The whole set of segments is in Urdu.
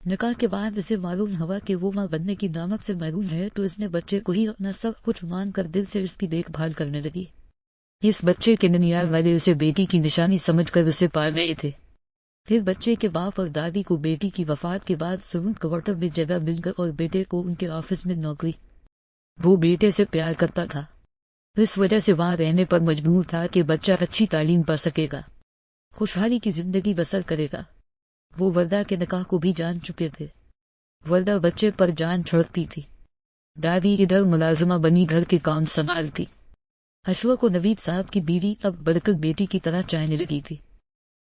نکاح کے بعد اسے معلوم ہوا کہ وہ ماں بننے کی نعمت سے محروم ہے تو اس نے بچے کو ہی اپنا سب کچھ مان کر دل سے اس کی دیکھ بھال کرنے لگی۔ اس بچے کے ننیال والے اسے بیٹی کی نشانی سمجھ کر اسے پال رہے تھے۔ پھر بچے کے باپ اور دادی کو بیٹی کی وفات کے بعد سرونٹ کوارٹر میں جگہ مل گئی اور بیٹے کو ان کے آفس میں نوکری۔ وہ بیٹے سے پیار کرتا تھا، اس وجہ سے وہاں رہنے پر مجبور تھا کہ بچہ اچھی تعلیم پا سکے گا، خوشحالی کی زندگی بسر کرے گا۔ وہ وردہ کے نکاح کو بھی جان چکے تھے۔ وردہ بچے پر جان چھوڑتی تھی۔ دادی ادھر ملازمہ بنی گھر کے کام سنبھالتی۔ اشوا کو نوید صاحب کی بیوی اب برکت بیٹی کی طرح چاہنے لگی تھی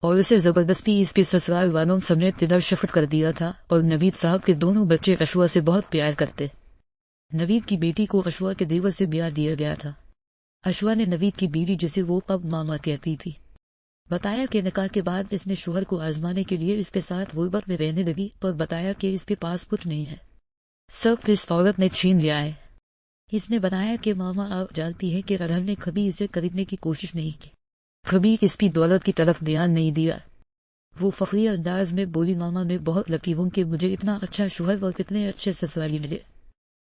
اور اسے زبردستی اس کے سسرال والوں سمیت ادھر شفٹ کر دیا تھا، اور نوید صاحب کے دونوں بچے اشوا سے بہت پیار کرتے۔ نوید کی بیٹی کو اشوا کے دیور سے بیاہ دیا گیا تھا۔ اشوا نے نوید کی بیوی، جسے وہ اب ماما کہتی تھی، بتایا کہ نکاح کے بعد اس نے شوہر کو آزمانے کے لیے اس کے ساتھ غربت میں رہنے لگی، پر بتایا کہ اس کے پاس کچھ نہیں ہے، سب اس عورت نے چھین لیا ہے۔ اس نے بتایا کہ ماما آپ جانتی ہے کہ ارحل نے کبھی اسے خریدنے کی کوشش نہیں کی، کبھی اس کی دولت کی طرف دھیان نہیں دیا۔ وہ فخری انداز میں بولی، ماما میں بہت لکی ہوں کہ مجھے اتنا اچھا شوہر اور کتنے اچھے سسرالی ملے۔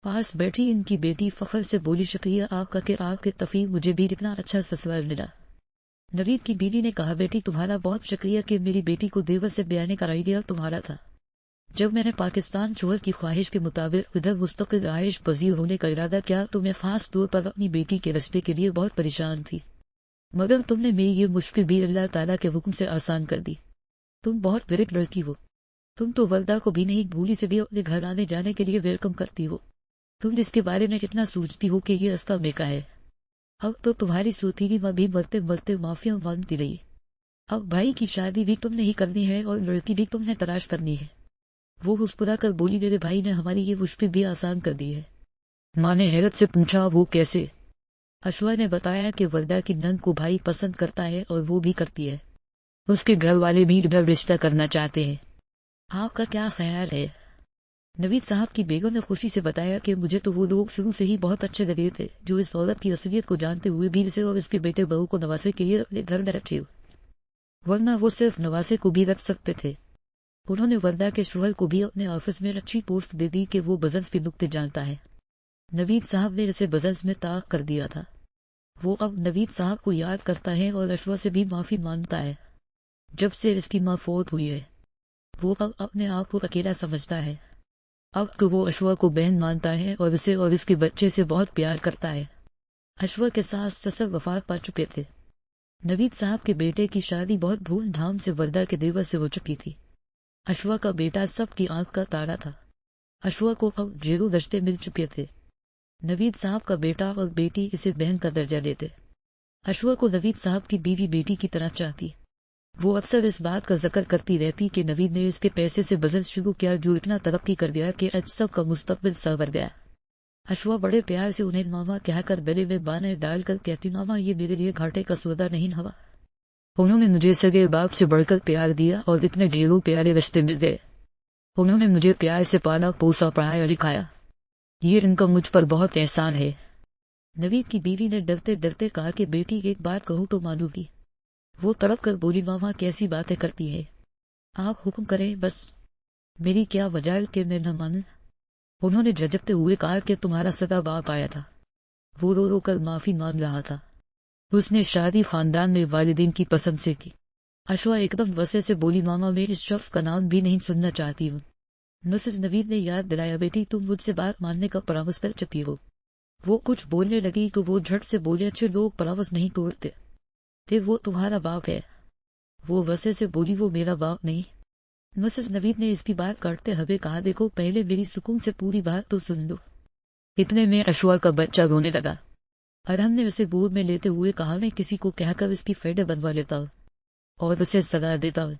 پاس بیٹھی ان کی بیٹی فخر سے بولی، شکریہ آپ کا کہ آپ کے تفریح مجھے بھی اتنا اچھا سسرال ملا۔ نوید کی بیوی نے کہا، بیٹی تمہارا بہت شکریہ کہ میری بیٹی کو دیور سے بیانے کا آئیڈیا تمہارا تھا۔ جب میں نے پاکستان شوہر کی خواہش کے مطابق ادھر مستقل رہائش پذیر ہونے کا ارادہ کیا تو میں خاص طور پر اپنی بیٹی کے رشتے کے لیے بہت پریشان تھی، مگر تم نے میری یہ مشکل بھی اللہ تعالیٰ کے حکم سے آسان کر دی۔ تم بہت گریٹ لڑکی ہو، تم تو وردہ کو بھی نہیں بھولی سے بھی اپنے گھر آنے جانے کے لیے ویلکم کرتی ہو۔ تم اس کے بارے میں کتنا سوچتی ہو کہ یہ استا میں کا ہے۔ اب تو تمہاری سوتیلی ماں بھی مرتے مرتے معافیاں مانگتی رہی۔ اب بھائی کی شادی بھی تم نے ہی کرنی ہے اور لڑکی بھی تم نے تلاش کرنی ہے۔ وہ مسکرا کر بولی، میرے بھائی نے ہماری یہ مشکل بھی آسان کر دی ہے۔ ماں نے حیرت سے پوچھا، وہ کیسے؟ اشوا نے بتایا کہ وردہ کی نند کو بھائی پسند کرتا ہے اور وہ بھی کرتی ہے، اس کے گھر والے بھی ادھر رشتہ کرنا چاہتے ہیں۔ آپ کا کیا خیال ہے؟ نوید صاحب کی بیگم نے خوشی سے بتایا کہ مجھے تو وہ لوگ شروع سے ہی بہت اچھے لگے تھے جو اس عورت کی اصلیت کو جانتے ہوئے بھی اسے اور اس کے بیٹے بہو کو نواسے کے لیے اپنے گھر میں رکھے، ورنہ وہ صرف نواسے کو بھی رکھ سکتے تھے۔ انہوں نے وردہ کے شوہر کو بھی اپنے آفس میں اچھی پوسٹ دے دی کہ وہ بزنس کے نکتے جانتا ہے۔ نوید صاحب نے اسے بزنس میں طاق کر دیا تھا۔ وہ اب نوید صاحب کو یاد کرتا ہے اور اشوا سے بھی معافی مانگتا ہے۔ جب سے اس کی ماں فوت ہوئی ہے وہ اب اپنے آپ کو اکیلا سمجھتا ہے۔ اب تو وہ اشوا کو بہن مانتا ہے اور اسے اور اس کے بچے سے بہت پیار کرتا ہے۔ اشوا کے ساتھ سسر وفات پا چکے تھے۔ نوید صاحب کے بیٹے کی شادی بہت دھوم دھام سے وردہ کے دیور سے ہو چکی تھی۔ اشوا کا بیٹا سب کی آنکھ کا تارا تھا۔ اشوا کو اب ڈھیروں رشتے مل چکے تھے۔ نوید صاحب کا بیٹا اور بیٹی اسے بہن کا درجہ دیتے۔ اشوا کو نوید صاحب کی بیوی بیٹی کی طرح چاہتی۔ وہ اکثر اس بات کا ذکر کرتی رہتی کہ نوید نے اس کے پیسے سے بزنس شروع کیا جو اتنا ترقی کر گیا کہ آج سب کا مستقبل سنور گیا۔ اشوا بڑے پیار سے انہیں ماما کہہ کر گلے میں بانے ڈال کر کہتی، ماما یہ میرے لیے گھاٹے کا سودا نہیں ہوا۔ انہوں نے مجھے سگے باپ سے بڑھ کر پیار دیا اور اتنے ڈھیروں پیارے رشتے مل گئے۔ انہوں نے مجھے پیار سے پالا پوسا پڑھایا لکھایا، یہ ان کا مجھ پر بہت احسان ہے۔ نوید کی بیوی نے ڈرتے ڈرتے کہا کہ بیٹی ایک بات کہوں تو مانو گی؟ وہ تڑپ کر بولی، ماما کیسی باتیں کرتی ہے، آپ حکم کریں، بس میری کیا وجہ کہ میں نہ مانوں؟ انہوں نے جھجکتے ہوئے کہا کہ تمہارا سگا باپ آیا تھا، وہ رو رو کر معافی مانگ رہا تھا، اس نے شادی خاندان میں والدین کی پسند سے کی۔ اشوا ایک دم وسے سے بولی، ماما میں اس شخص کا نام بھی نہیں سننا چاہتی ہوں۔ مسز نوید نے یاد دلایا، بیٹی تم مجھ سے بات ماننے کا پرامس کر چکی ہو۔ وہ کچھ بولنے لگی تو وہ جھٹ سے بولے، اچھے لوگ پرامس نہیں توڑتے، پھر وہ تمہارا باپ ہے۔ وہ وسے سے بولی، وہ میرا باپ نہیں۔ مسز نوید نے اس کی بات کاٹتے ہوئے کہا، دیکھو پہلے میری سکون سے پوری بات تو سن لو۔ اتنے میں اشوا کا بچہ رونے لگا اور ہم نے اسے گود میں لیتے ہوئے کہا، میں کسی کو کہہ کر اس کی فیڈے بنوا لیتا ہوں اور اسے سزا دیتا ہوں،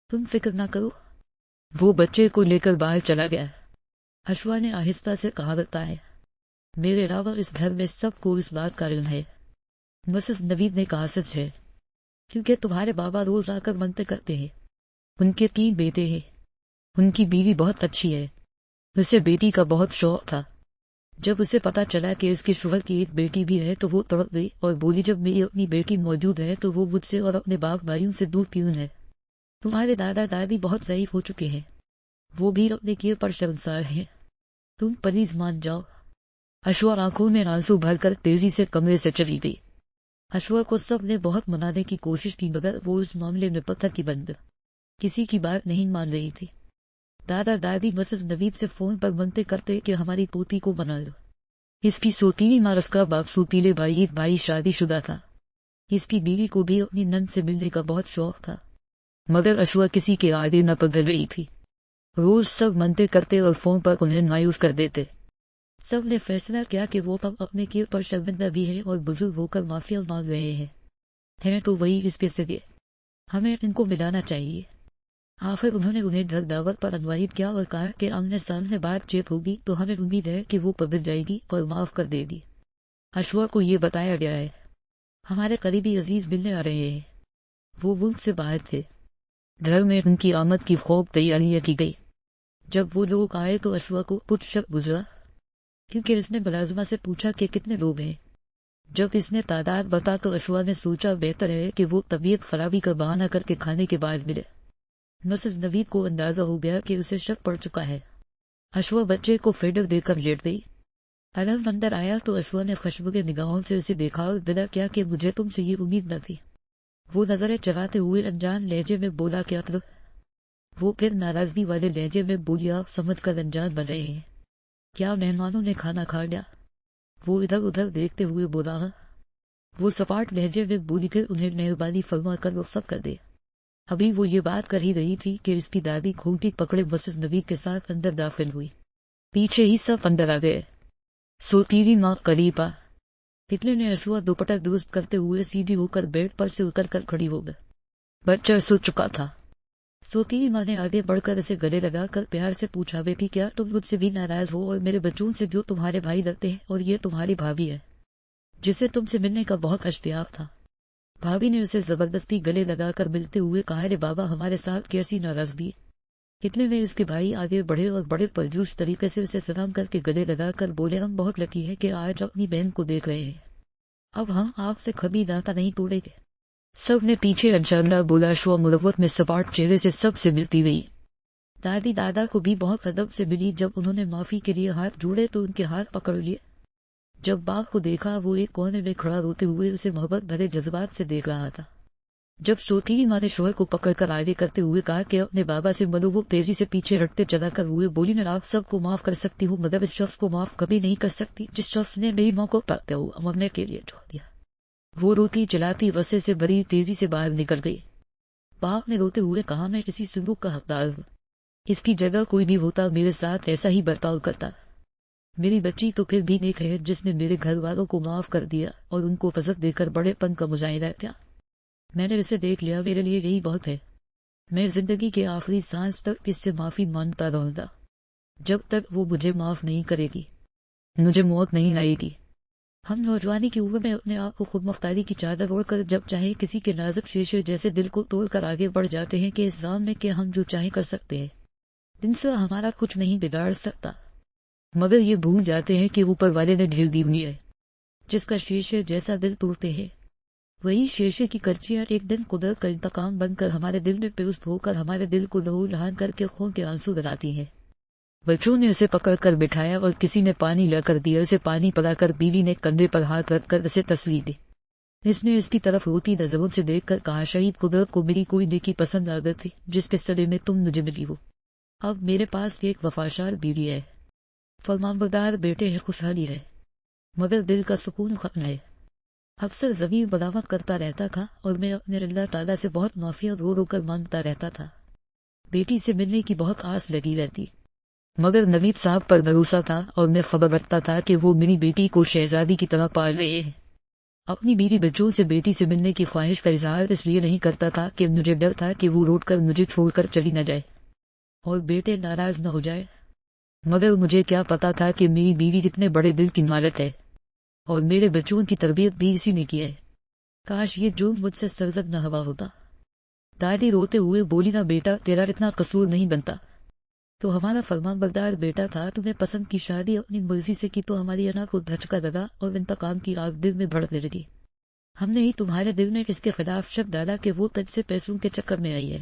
تم فکر نہ کرو۔ وہ بچے کو لے کر باہر چلا گیا۔ اشوا نے آہستہ سے کہا، بتا ہے میرے علاوہ اس گھر میں سب کو اس بات کا علم ہے۔ مسز نوید نے کہا، سچ ہے، کیونکہ تمہارے بابا روز آ کر منتیں کرتے ہیں۔ ان کے 3 بیٹے ہیں، ان کی بیوی بہت اچھی ہے، اسے بیٹی کا بہت شوق تھا۔ جب اسے پتا چلا کہ اس کے شوہر کی ایک بیٹی بھی ہے تو وہ تڑپ گئی اور بولی، جب میری اپنی بیٹی موجود ہے تو وہ مجھ سے اور اپنے باپ بھائیوں سے دور کیوں ہے؟ تمہارے دادا دادی بہت ضعیف ہو چکے ہیں، وہ بھی اپنے کیے پر شرمسار ہیں، تم پلیز مان جاؤ۔ اشوا آنکھوں میں آنسو بھر کر تیزی سے کمرے سے چلی گئی۔ اشوا کو سب نے بہت منانے کی کوشش کی مگر وہ اس معاملے میں پتھر کی بند کسی کی بات نہیں مان رہی تھی۔ دادا دادی مسز نوید سے فون پر منتے کرتے کہ ہماری پوتی کو بنا لو۔ اس کی سوتیلی ماں، اس کا باپ سوتیلے بھائی شادی شدہ تھا۔ اس کی بیوی کو بھی اپنی نند سے ملنے کا بہت شوق تھا، مگر اشوا کسی کے آگے نہ پگل رہی تھی۔ روز سب منتے کرتے اور فون پر انہیں مایوس کر دیتے۔ سب نے فیصلہ کیا کہ وہ اب اپنے کیے پر شرمندہ بھی ہیں اور بزرگ ہو کر معافی مانگ رہے ہیں تو وہی اس پہ سگے، ہمیں ان کو ملانا چاہیے۔ آخر انہوں نے انہیں گھر دعوت پر انوائٹ کیا اور کہا کہ آمنے سامنے بات چیت ہوگی تو ہمیں امید ہے کہ وہ پگل جائے گی اور معاف کر دے گی۔ اشوا کو یہ بتایا گیا ہے ہمارے قریبی عزیز ملنے آ رہے ہیں۔ وہ ملک سے باہر تھے۔ گھر میں ان کی آمد کی خوب تیاریاں کی گئی۔ جب وہ لوگ آئے تو اشوا کو کچھ شک گزرا، کیونکہ اس نے ملازمہ سے پوچھا کہ کتنے لوگ ہیں۔ جب اس نے تعداد بتا تو اشوا نے سوچا بہتر ہے کہ وہ طبیعت خرابی کا بہانہ کر کے کھانے کے بعد ملے۔ مسز نوید کو اندازہ ہو گیا کہ اسے شک پڑ چکا ہے۔ اشوا بچے کو فیڈر دے کر لیٹ گئی۔ علم اندر آیا تو اشوا نے خشمگین نگاہوں سے اسے دیکھا اور بلا کیا کہ مجھے تم سے یہ امید نہ تھی۔ وہ نظریں چلاتے ہوئے انجان لہجے میں بولا کیا تھا؟ وہ پھر ناراضگی والے لہجے میں بولیا سمجھ کر انجان بن رہے ہیں، کیا مہمانوں نے کھانا کھا لیا؟ وہ ادھر ادھر دیکھتے ہوئے بولا ہاں۔ وہ سپاٹ لہجے میں بولی کہ انہیں مہربانی فرما کر رخصت کر دے۔ ابھی وہ یہ بات کر ہی رہی تھی کہ اس کی دادی کھونٹی پکڑے مسز نوید کے ساتھ اندر داخل ہوئی۔ پیچھے ہی سب اندر آ گئے۔ سوتیلی ماں قریب آ۔ اتنے نے اشوا دوپٹہ درست کرتے ہوئے سیدھی ہو کر بیڈ پر سے اتر کر کھڑی ہو گئی۔ بچہ سو چکا تھا۔ سوتیلی ماں نے آگے بڑھ کر اسے گلے لگا کر پیار سے پوچھا بیٹی کیا تم مجھ سے بھی ناراض ہو اور میرے بچوں سے جو تمہارے بھائی لگتے ہیں اور یہ تمہاری بھابھی ہے جسے تم سے ملنے کا بہت اشتیاق تھا۔ بھابھی نے اسے زبردستی گلے لگا کر ملتے ہوئے کہا رے بابا ہمارے ساتھ کیسی ناراضگی۔ اتنے میں اس کے بھائی آگے بڑھے اور بڑے پرجوش طریقے سے اسے سلام کر کے گلے لگا کر بولے ہم بہت لکی ہے کہ آج اپنی بہن کو دیکھ رہے ہیں، اب ہم آپ سے کبھی ناتا نہیں توڑیں گے۔ سب نے پیچھے انشاءاللہ بولا۔ اشوا مروت میں سپاٹ چہرے سے سب سے ملتی گئی۔ دادی دادا کو بھی بہت ادب سے ملی۔ جب انہوں نے معافی کے لیے ہاتھ جوڑے تو ان کے ہاتھ پکڑ لیے۔ جب باپ کو دیکھا وہ ایک کونے میں کھڑا روتے ہوئے اسے محبت بھرے جذبات سے دیکھ رہا تھا۔ جب سوتیلی ماں نے شوہر کو پکڑ کر آگے کرتے ہوئے کہا کہ اپنے بابا سے ملو، وہ تیزی سے پیچھے ہٹتے چلا کر ہوئے بولی میں آپ سب کو معاف کر سکتی ہوں مگر اس شخص کو معاف کبھی نہیں کر سکتی جس شخص نے میری ماں کو پاتے ہوا مرنے کے لیے چھوڑ دیا۔ وہ روتی چلاتی غصے سے بھری تیزی سے باہر نکل گئی۔ باپ نے روتے ہوئے کہا میں کسی سلوک کا حقدار ہوں، اس کی جگہ کوئی بھی ہوتا میرے ساتھ ایسا ہی برتاؤ کرتا۔ میری بچی تو پھر بھی نیک ہے جس نے میرے گھر والوں کو معاف کر دیا اور ان کو عزت دے کر بڑے پن کا مظاہرہ کیا۔ میں نے اسے دیکھ لیا، میرے لیے یہی بہت ہے۔ میں زندگی کے آخری سانس تک اس سے معافی مانگتا رہوں گا جب تک وہ مجھے معاف نہیں کرے گی، مجھے موت نہیں لائے گی۔ ہم نوجوانی کی عمر میں اپنے آپ کو خود مختاری کی چادر اوڑھ کر جب چاہے کسی کے نازک شیشے جیسے دل کو توڑ کر آگے بڑھ جاتے ہیں کہ اس ظالم میں کہ ہم جو چاہے کر سکتے ہیں، دن سے ہمارا کچھ نہیں بگاڑ سکتا، مگر یہ بھول جاتے ہیں کہ اوپر والے نے ڈھیل دی ہوئی ہے۔ جس کا شیشے جیسا دل توڑتے ہیں وہی شیشے کی کرچیاں ایک دن قدرت کا انتقام بن کر ہمارے دل میں پیوست ہو کر ہمارے دل کو لہو لہان کر کے خون کے آنسو بناتی ہیں۔ بچوں نے اسے پکڑ کر بٹھایا اور کسی نے پانی لا کر دیا، اسے پانی پلا کر بیوی نے کندھے پر ہاتھ رکھ کر اسے تسلی دی۔ اس نے اس کی طرف روتی نظروں سے دیکھ کر کہا شہید قدرت کو میری کوئی نیکی پسند آ گئی تھی جس کے صدے میں تم مجھے ملی ہو۔ اب میرے پاس ایک وفادار بیوی ہے، فرمانبردار بیٹے ہے، خوشحالی ہے، مگر دل کا سکون ختم ہے۔ اکثر ضمیر بغاوت کرتا رہتا تھا اور میں اپنے اللہ تعالیٰ سے بہت معافیا رو رو کر مانگتا رہتا تھا۔ بیٹی سے ملنے کی بہت آس لگی رہتی، مگر نوید صاحب پر بھروسہ تھا اور میں خبر رکھتا تھا کہ وہ میری بیٹی کو شہزادی کی طرح پال رہے ہیں۔ اپنی بیوی بچوں سے بیٹی سے ملنے کی خواہش کا اظہار اس لیے نہیں کرتا تھا کہ مجھے ڈر تھا کہ وہ روٹ کر مجھے چھوڑ کر چلی نہ جائے اور بیٹے ناراض نہ ہو جائے، مگر مجھے کیا پتا تھا کہ میری بیوی کتنے بڑے دل کی مالک ہے اور میرے بچوں کی تربیت بھی اسی نے کی ہے۔ کاش یہ جرم مجھ سے سرزد نہ ہوا ہوتا۔ دادی روتے ہوئے بولی نہ بیٹا تیرا اتنا قصور نہیں بنتا، تو ہمارا فرمان بردار بیٹا تھا، تمہیں پسند کی شادی اپنی مرضی سے کی تو ہماری انا کو دھچکا لگا اور انتقام کی آگ دل میں بھڑکنے لگی۔ ہم نے ہی تمہارے دل میں اس کے خلاف شک ڈالا کہ وہ تجھ سے پیسوں کے چکر میں آئی ہے،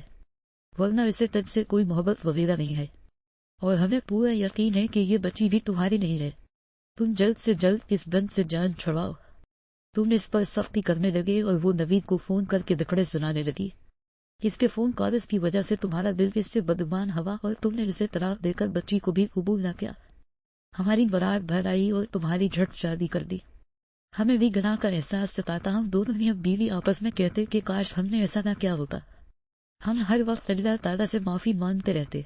ورنہ اسے تجھ سے کوئی محبت وغیرہ نہیں ہے۔ اور ہمیں پورا یقین ہے کہ یہ بچی بھی تمہاری نہیں ہے۔ تم جلد سے جلد اس بند سے جان چھڑاؤ۔ تم اس پر سختی کرنے لگے اور وہ نوید کو فون کر کے دکڑے سنانے لگی۔ اس کے فون کالز کی وجہ سے تمہارا دل اس سے بدگمان ہوا اور تم نے اسے طلاق دے کر بچی کو بھی قبول نہ کیا۔ ہماری برات بھر آئی اور تمہاری جھٹ شادی کر دی۔ ہمیں بھی گناہ کا احساس ستاتا، ہم دونوں میاں بیوی آپس میں کہتے کہ کاش ہم نے ایسا نہ کیا ہوتا۔ ہم ہر وقت اللہ تعالیٰ سے معافی مانگتے رہتے۔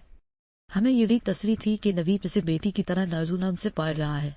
ہمیں یہ بھی تسلی تھی کہ نوید اسے بیٹی کی طرح نازو نام سے پال رہا ہے۔